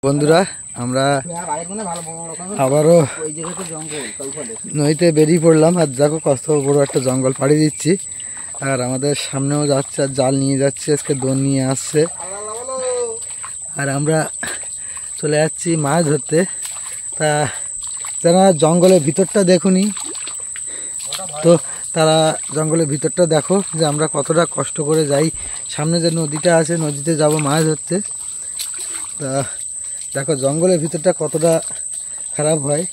বন্ধুরা আমরা আবারও নদীতে বেরিয়ে পড়লাম। আর দেখো কত বড় একটা জঙ্গল পাড়ি দিচ্ছি। আর আমাদের সামনেও যাচ্ছে, আর জাল নিয়ে যাচ্ছে, আজকে দোন নিয়ে আসছে। আর আমরা চলে যাচ্ছি মাছ ধরতে। তা যারা জঙ্গলের ভিতরটা দেখুনি তো তারা জঙ্গলের ভিতরটা দেখো, যে আমরা কতটা কষ্ট করে যাই। সামনে যে নদীটা আছে, নদীতে যাব মাছ ধরতে। তা দেখো জঙ্গলের ভিতরটা কতটা খারাপ হয়,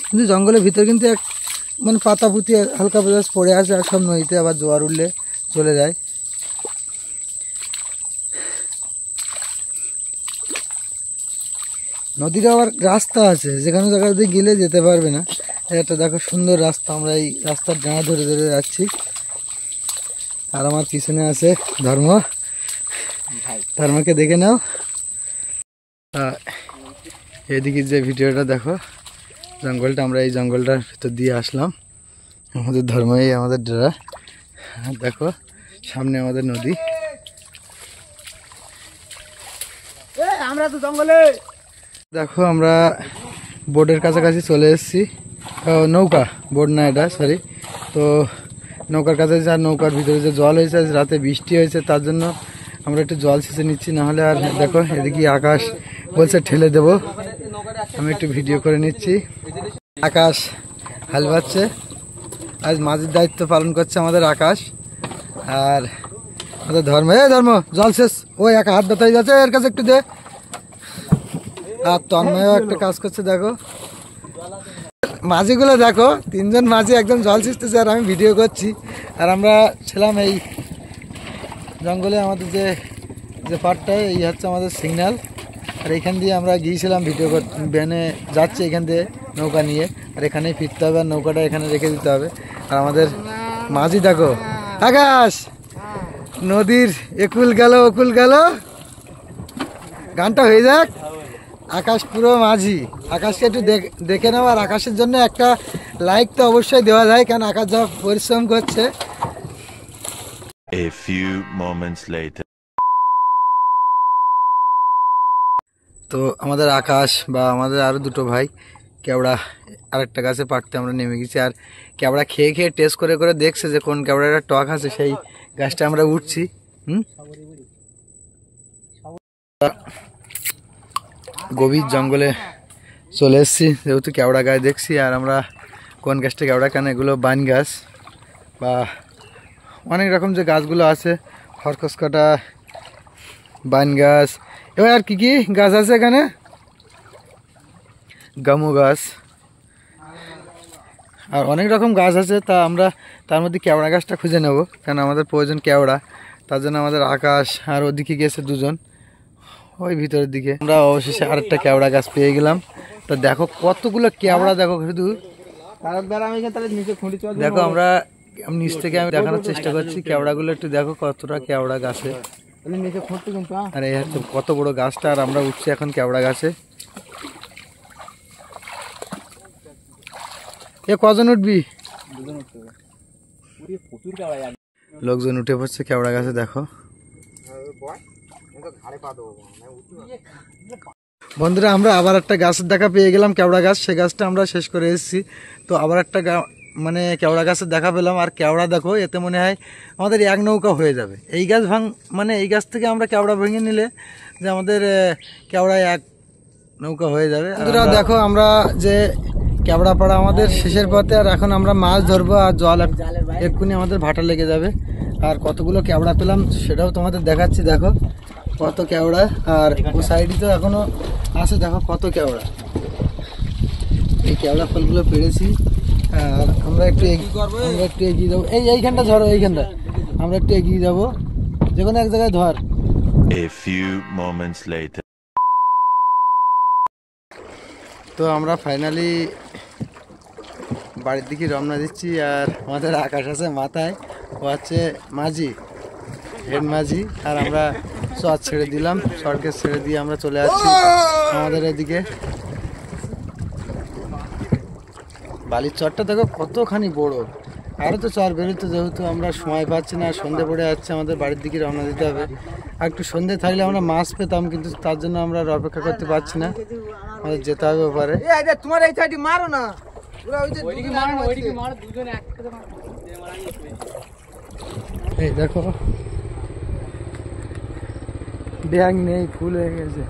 কিন্তু জঙ্গলের ভিতর কিন্তু এক মানে পাতা পুঁতি হালকা বাতাস পড়ে আছে, আর সব নদীতে আবার জোয়ার উঠলে চলে যায়। নদীর আবার রাস্তা আছে, যেখানে জায়গাতে গেলে যেতে পারবে না। একটা দেখো সুন্দর রাস্তা, আমরা এই রাস্তার ডানা ধরে ধরে যাচ্ছি। আর আমার পিছনে আছে ধর্মকে দেখে নাও। এদিকে যে ভিডিওটা দেখো, জঙ্গলটা, আমরা এই জঙ্গলটার ভিতর দিয়ে আসলাম। আমাদের ধর্মই আমাদের ডেরা। দেখো সামনে আমাদের নদী। আমরা তো জঙ্গলে দেখো আমরা বোর্ডের কাছাকাছি চলে এসেছি। নৌকা, বোর্ড না এটা, সরি। তো নৌকার কাছে, আর নৌকার ভিতরে যে জল হয়েছে, রাতে বৃষ্টি হয়েছে, তার জন্য আমরা একটু জল ছেঁচে নিচ্ছি, নাহলে আর। দেখো এদিকে আকাশ বলছে ঠেলে দেব, আমি একটু ভিডিও করে নিচ্ছি। আকাশ হাল বাচ্ছে, আজ মাঝির দায়িত্ব পালন করছে আমাদের আকাশ। আর আমাদের ধর্ম জল শেষ, ওই একা হাত ব্যথা হয়ে যাচ্ছে, এর কাছে একটু দে। আর তন্ময়ও একটা কাজ করছে, দেখো মাঝিগুলো দেখো, তিনজন মাঝি একদম জল ছিঁচতেছে, আর আমি ভিডিও করছি। আর আমরা ছিলাম এই জঙ্গলে, আমাদের যে পার্টটা, এই হচ্ছে আমাদের সিগন্যাল। আর এখান দিয়ে আমরা গিয়েছিলাম ভিডিও করতে, ভ্যানে যাচ্ছে এখান দিয়ে নৌকা নিয়ে, আর এখানেই ফিরতে হবে, আর নৌকাটা এখানে রেখে দিতে হবে। আর আমাদের মাঝি দেখো, আকাশ নদীর একুল গেল ওকুল গেল, গানটা হয়ে যাক। আকাশ পুরো মাঝি, আকাশকে একটু দেখে নাও। আর আকাশের জন্য একটা লাইক তো অবশ্যই দেওয়া যায়, কারণ আকাশ যা পরিশ্রম করছে। A few moments later. তো আমাদের আকাশ বা আমাদের আরো দুটো ভাই কেওড়া আরেকটা গাছে পাড়তে আমরা নেমে গেছি। আর কেওড়া খেয়ে খেয়ে টেস্ট করে করে দেখছে যে কোন কেওড়াটা টক আছে, সেই গাছটা আমরা উঠছি। গভীর জঙ্গলে চলে এসেছি, যেহেতু কেওড়া গাছ দেখছি। আর আমরা কোন গাছটা কেওড়া, কেন এগুলো বান গাছ বা অনেক রকম যে গাছগুলো আছে, খরকস কাটা, বান গাছ, এবার আর কি কি গাছ আছে এখানে, গামু গাছ, আর অনেক রকম গাছ আছে। তা আমরা তার মধ্যে কেওড়া গাছটা খুঁজে নেব, কারণ আমাদের প্রয়োজন কেওড়া। তার জন্য আমাদের আকাশ আর ওদিকে গেছে দুজন, ওই ভিতরের দিকে। আমরা অবশেষে আরেকটা কেওড়া গাছ পেয়ে গেলাম। তা দেখো কতগুলো কেওড়া, দেখো শুধু দেখো। আমরা নিচ থেকে আমি দেখানোর চেষ্টা করছি কেওড়াগুলো, একটু দেখো কতটা কেওড়া গাছে। আর এই হচ্ছে কত বড় গাছটা, আর আমরা উঠছি এখন কেওড়া গাছে। এ কজন উঠবি? লোকজন উঠে পড়ছে কেওড়া গাছে, দেখো। বন্ধুরা আমরা আবার একটা গাছের দেখা পেয়ে গেলাম, কেওড়া গাছ। সে গাছটা আমরা শেষ করে এসেছি। তো আবার একটা মানে কেওড়া গাছের দেখা পেলাম। আর কেওড়া দেখো, এতে মনে হয় আমাদের এক নৌকা হয়ে যাবে। এই গাছ মানে এই গাছ থেকে আমরা কেওড়া ভেঙে নিলে যে আমাদের কেওড়ায় এক নৌকা হয়ে যাবে। বন্ধুরা দেখো আমরা যে কেওড়া পাড়া আমাদের শেষের পথে, আর এখন আমরা মাছ ধরবো। আর জল এক্ষুনি আমাদের ভাটা লেগে যাবে। আর কতগুলো কেওড়া পেলাম সেটাও তোমাদের দেখাচ্ছি, দেখো কত কেওড়া। আর ও সাইডে তো এখনো আছে, দেখো কত কেওড়া। এই কেওড়া ফলগুলো পেড়েছি। আর আমরা একটু এগিয়ে যাবো, এইখানটা ধরো, এইখানটা আমরা একটু এগিয়ে যাবো, যে কোনো এক জায়গায় ধর। A few moments later. তো আমরা ফাইনালি বাড়ির দিকে রওনা দিচ্ছি। আর আমাদের আকাশ আছে মাথায়, ও হচ্ছে মাঝি, হেড মাঝি। আর আমরা চট ছেড়ে দিলাম, শর্টকে ছেড়ে দিয়ে আমরা চলে যাচ্ছি আমাদের এদিকে। বালির চরটা দেখো কতখানি বড়, আরও তো চর বেরোতে, যেহেতু আমরা সময় পাচ্ছি না, সন্ধে পড়ে যাচ্ছে, আমাদের বাড়ির দিকে রওনা দিতে হবে। আর একটু সন্ধে থাকলে আমরা মাছ পেতাম, কিন্তু তার জন্য আমরা আর অপেক্ষা করতে পারছি না, আমাদের যেতে হবে ওপারে। তোমার এই সাইডে মারো না, এই দেখো ব্যাগ নেই, ফুল হয়ে গেছে।